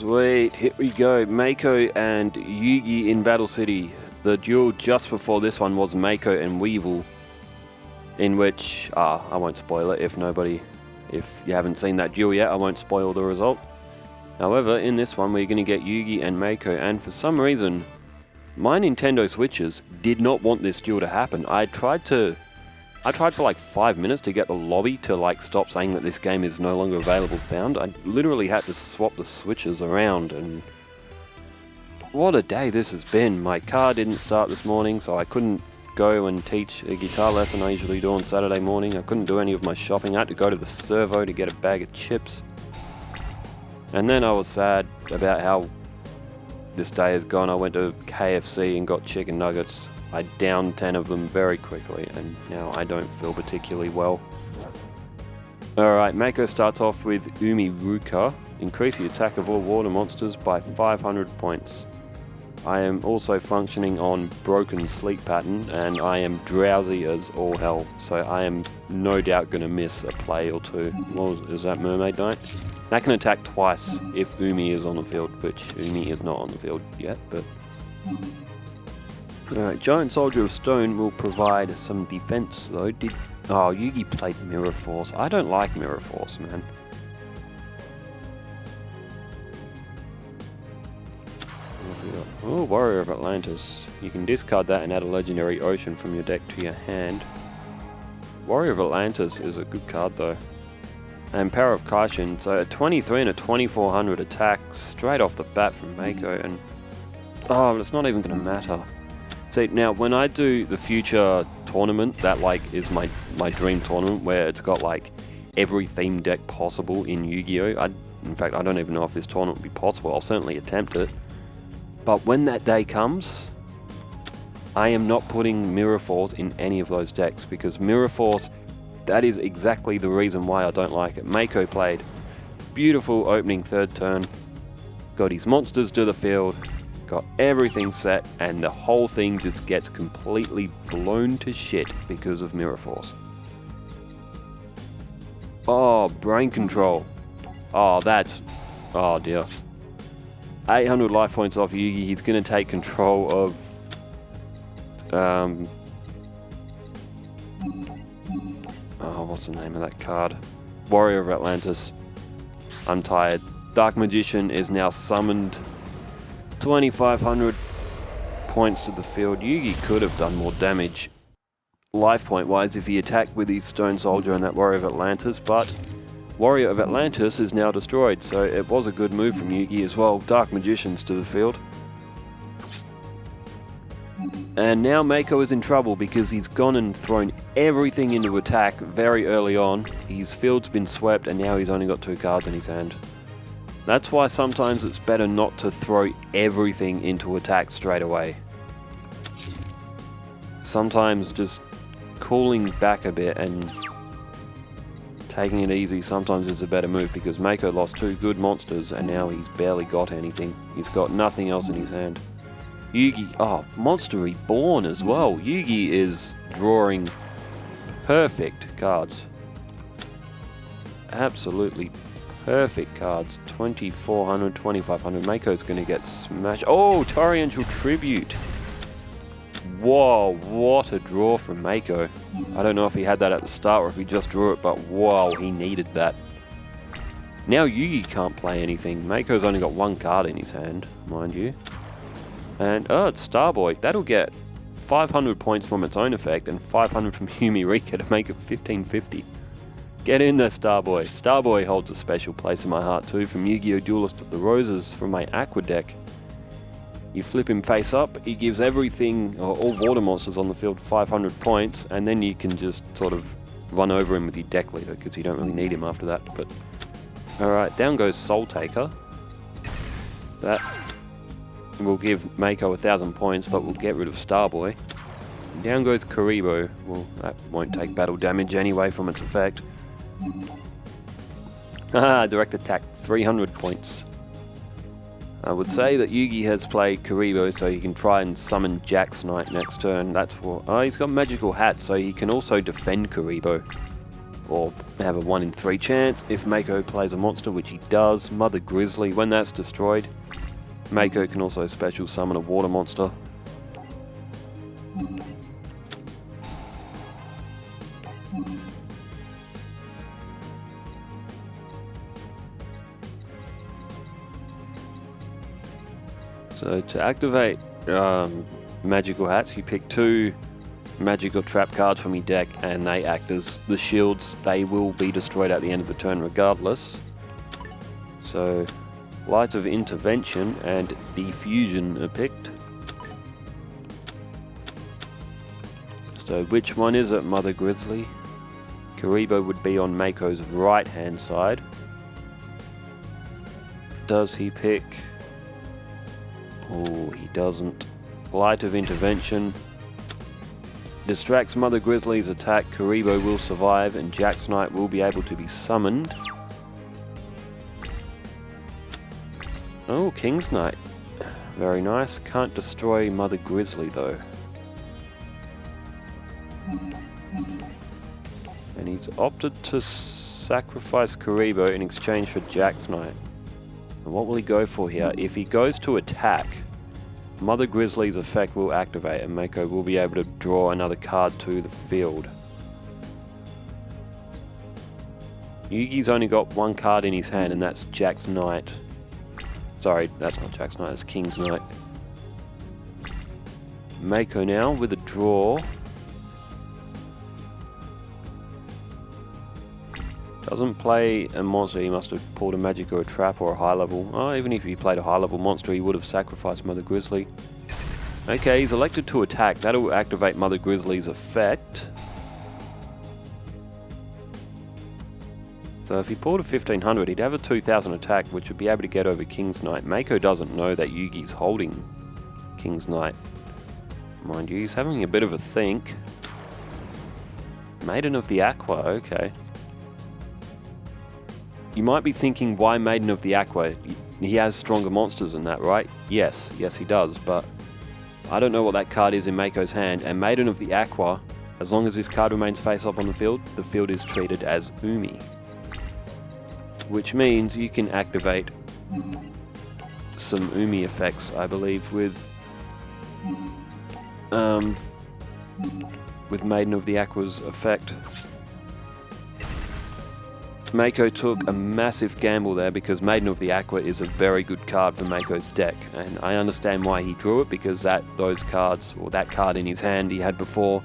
Sweet, here we go. Mako and Yugi in Battle City. The duel just before this one was Mako and Weevil, in which, I won't spoil it if you haven't seen that duel yet, I won't spoil the result. However, in this one we're going to get Yugi and Mako, and for some reason, my Nintendo Switches did not want this duel to happen. I tried for like 5 minutes to get the lobby to like stop saying that this game is no longer available found. I literally had to swap the switches around, and what a day this has been. My car didn't start this morning, so I couldn't go and teach a guitar lesson I usually do on Saturday morning. I couldn't do any of my shopping. I had to go to the servo to get a bag of chips. And then I was sad about how this day has gone. I went to KFC and got chicken nuggets. I downed 10 of them very quickly, and now I don't feel particularly well. Alright, Mako starts off with Umi Ruka. Increase the attack of all water monsters by 500 points. I am also functioning on broken sleep pattern, and I am drowsy as all hell, so I am no doubt going to miss a play or two. Is that Mermaid Night? That can attack twice if Umi is on the field, which Umi is not on the field yet, but... Alright, Giant Soldier of Stone will provide some defense though. Yugi played Mirror Force. I don't like Mirror Force, man. Oh, Warrior of Atlantis. You can discard that and add a legendary ocean from your deck to your hand. Warrior of Atlantis is a good card though. And Power of Kaishin, so a 23 and a 2400 attack straight off the bat from Mako, and but it's not even going to matter. See, now when I do the future tournament, that like is my dream tournament where it's got like every theme deck possible in Yu-Gi-Oh! In fact, I don't even know if this tournament will be possible. I'll certainly attempt it. But when that day comes, I am not putting Mirror Force in any of those decks, because Mirror Force, that is exactly the reason why I don't like it. Mako played beautiful opening third turn, got his monsters to the field, got everything set, and the whole thing just gets completely blown to shit because of Mirror Force. Oh, Brain Control. Oh dear. 800 life points off Yugi. He's going to take control of... what's the name of that card? Warrior of Atlantis. I'm tired. Dark Magician is now summoned. 2,500 points to the field. Yugi could have done more damage life point wise if he attacked with his Stone Soldier and that Warrior of Atlantis, but Warrior of Atlantis is now destroyed, so it was a good move from Yugi as well. Dark Magicians to the field. And now Mako is in trouble because he's gone and thrown everything into attack very early on. His field's been swept and now he's only got 2 cards in his hand. That's why sometimes it's better not to throw everything into attack straight away. Sometimes just cooling back a bit and taking it easy sometimes is a better move, because Mako lost 2 good monsters and now he's barely got anything. He's got nothing else in his hand. Yugi, Monster Reborn as well. Yugi is drawing perfect cards. Absolutely perfect cards. 2,400, 2,500. Mako's going to get smashed. Oh, Torrential Tribute. Whoa, what a draw from Mako. I don't know if he had that at the start or if he just drew it, but wow, he needed that. Now Yugi can't play anything. Mako's only got 1 card in his hand, mind you. And, it's Starboy. That'll get 500 points from its own effect and 500 from Yumi Rika to make it 1,550. Get in there, Starboy. Starboy holds a special place in my heart too, from Yu-Gi-Oh! Duelist of the Roses from my Aqua deck. You flip him face up, he gives everything, or all water monsters on the field 500 points, and then you can just sort of run over him with your deck leader, because you don't really need him after that. But alright, down goes Soul Taker. That will give Mako 1,000 points, but we'll get rid of Starboy. Down goes Karibo. Well, that won't take battle damage anyway from its effect. Direct attack, 300 points. I would say that Yugi has played Karibo, so he can try and summon Jack's Knight next turn. That's what... he's got Magical Hat, so he can also defend Karibo. or have a 1 in 3 chance if Mako plays a monster, which he does. Mother Grizzly, when that's destroyed, Mako can also special summon a water monster. So to activate magical hats, you pick 2 magical trap cards from your deck and they act as the shields. They will be destroyed at the end of the turn regardless. So Light of Intervention and Diffusion are picked. So which one is it, Mother Grizzly? Kuriboh would be on Mako's right hand side. Does he pick... Oh, he doesn't. Light of Intervention distracts Mother Grizzly's attack. Kuriboh will survive and Jack's Knight will be able to be summoned. Oh, King's Knight. Very nice. Can't destroy Mother Grizzly though. And he's opted to sacrifice Kuriboh in exchange for Jack's Knight. And what will he go for here? If he goes to attack, Mother Grizzly's effect will activate and Mako will be able to draw another card to the field. Yugi's only got 1 card in his hand and that's Jack's Knight. Sorry, that's not Jack's Knight, it's King's Knight. Mako now with a draw. Doesn't play a monster, he must have pulled a magic or a trap or a high level. Oh, even if he played a high level monster, he would have sacrificed Mother Grizzly. Okay, he's elected to attack. That'll activate Mother Grizzly's effect. So if he pulled a 1500, he'd have a 2000 attack, which would be able to get over King's Knight. Mako doesn't know that Yugi's holding King's Knight. Mind you, he's having a bit of a think. Maiden of the Aqua, okay. You might be thinking, why Maiden of the Aqua? He has stronger monsters than that, right? Yes he does, but I don't know what that card is in Mako's hand, and Maiden of the Aqua, as long as this card remains face up on the field is treated as Umi. Which means you can activate some Umi effects, I believe, with Maiden of the Aqua's effect. Mako took a massive gamble there because Maiden of the Aqua is a very good card for Mako's deck, and I understand why he drew it, because those cards, or that card in his hand he had before,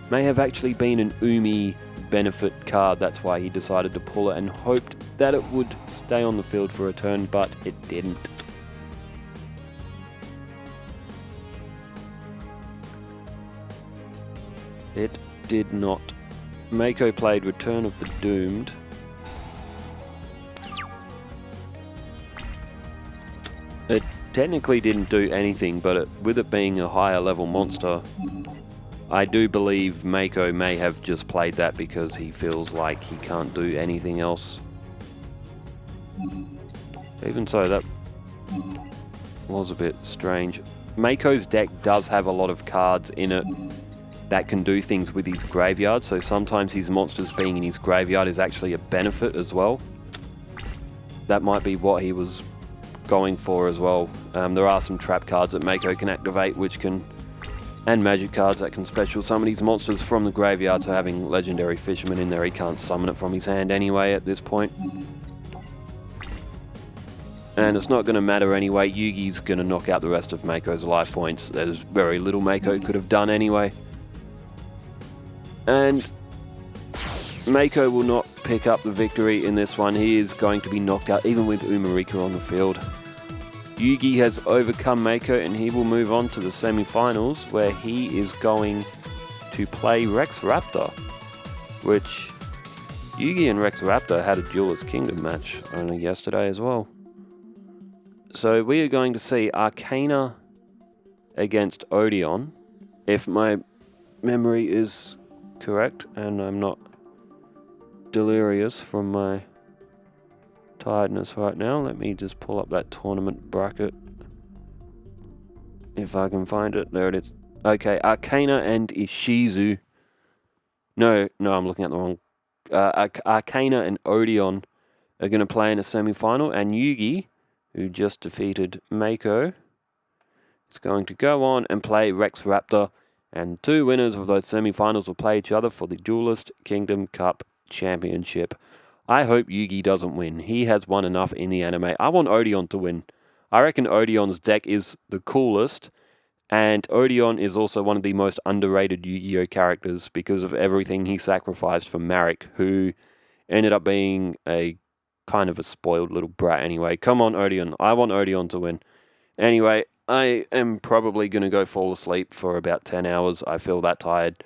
may have actually been an Umi benefit card. That's why he decided to pull it and hoped that it would stay on the field for a turn, but it didn't. It did not. Mako played Return of the Doomed. It technically didn't do anything, but with it being a higher level monster, I do believe Mako may have just played that because he feels like he can't do anything else. Even so, that was a bit strange. Mako's deck does have a lot of cards in it that can do things with his graveyard, so sometimes his monsters being in his graveyard is actually a benefit as well. That might be what he was going for as well. There are some trap cards that Mako can activate and magic cards that can special summon these monsters from the graveyard, so having Legendary Fisherman in there, he can't summon it from his hand anyway at this point. And it's not going to matter anyway. Yugi's going to knock out the rest of Mako's life points. There's very little Mako could have done anyway. And Mako will not pick up the victory in this one. He is going to be knocked out even with Umarika on the field. Yugi has overcome Mako and he will move on to the semi-finals, where he is going to play Rex Raptor, which Yugi and Rex Raptor had a Duelist Kingdom match only yesterday as well. So we are going to see Arcana against Odeon, if my memory is correct and I'm not delirious from my tiredness right now. Let me just pull up that tournament bracket if I can find it. There it is. Okay, Arcana and Ishizu. No, I'm looking at the wrong Arcana and Odeon are going to play in a semi-final, and Yugi, who just defeated Mako, is going to go on and play Rex Raptor, and 2 winners of those semi-finals will play each other for the Duelist Kingdom Cup Championship. I hope Yugi doesn't win. He has won enough in the anime. I want Odeon to win. I reckon Odeon's deck is the coolest, and Odeon is also one of the most underrated Yu-Gi-Oh characters because of everything he sacrificed for Marek, who ended up being a kind of a spoiled little brat anyway. Come on, Odeon. I want Odeon to win. Anyway, I am probably going to go fall asleep for about 10 hours. I feel that tired.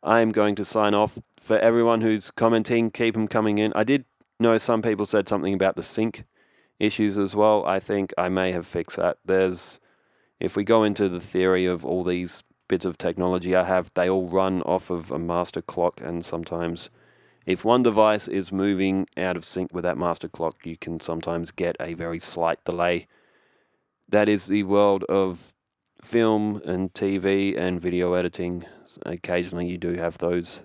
I am going to sign off. For everyone who's commenting, keep them coming in. I did know some people said something about the sync issues as well. I think I may have fixed that. If we go into the theory of all these bits of technology I have, they all run off of a master clock, and sometimes if one device is moving out of sync with that master clock, you can sometimes get a very slight delay. That is the world of film and TV and video editing. Occasionally you do have those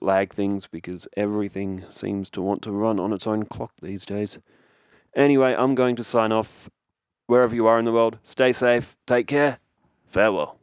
lag things because everything seems to want to run on its own clock these days. Anyway, I'm going to sign off. Wherever you are in the world, stay safe, take care, farewell.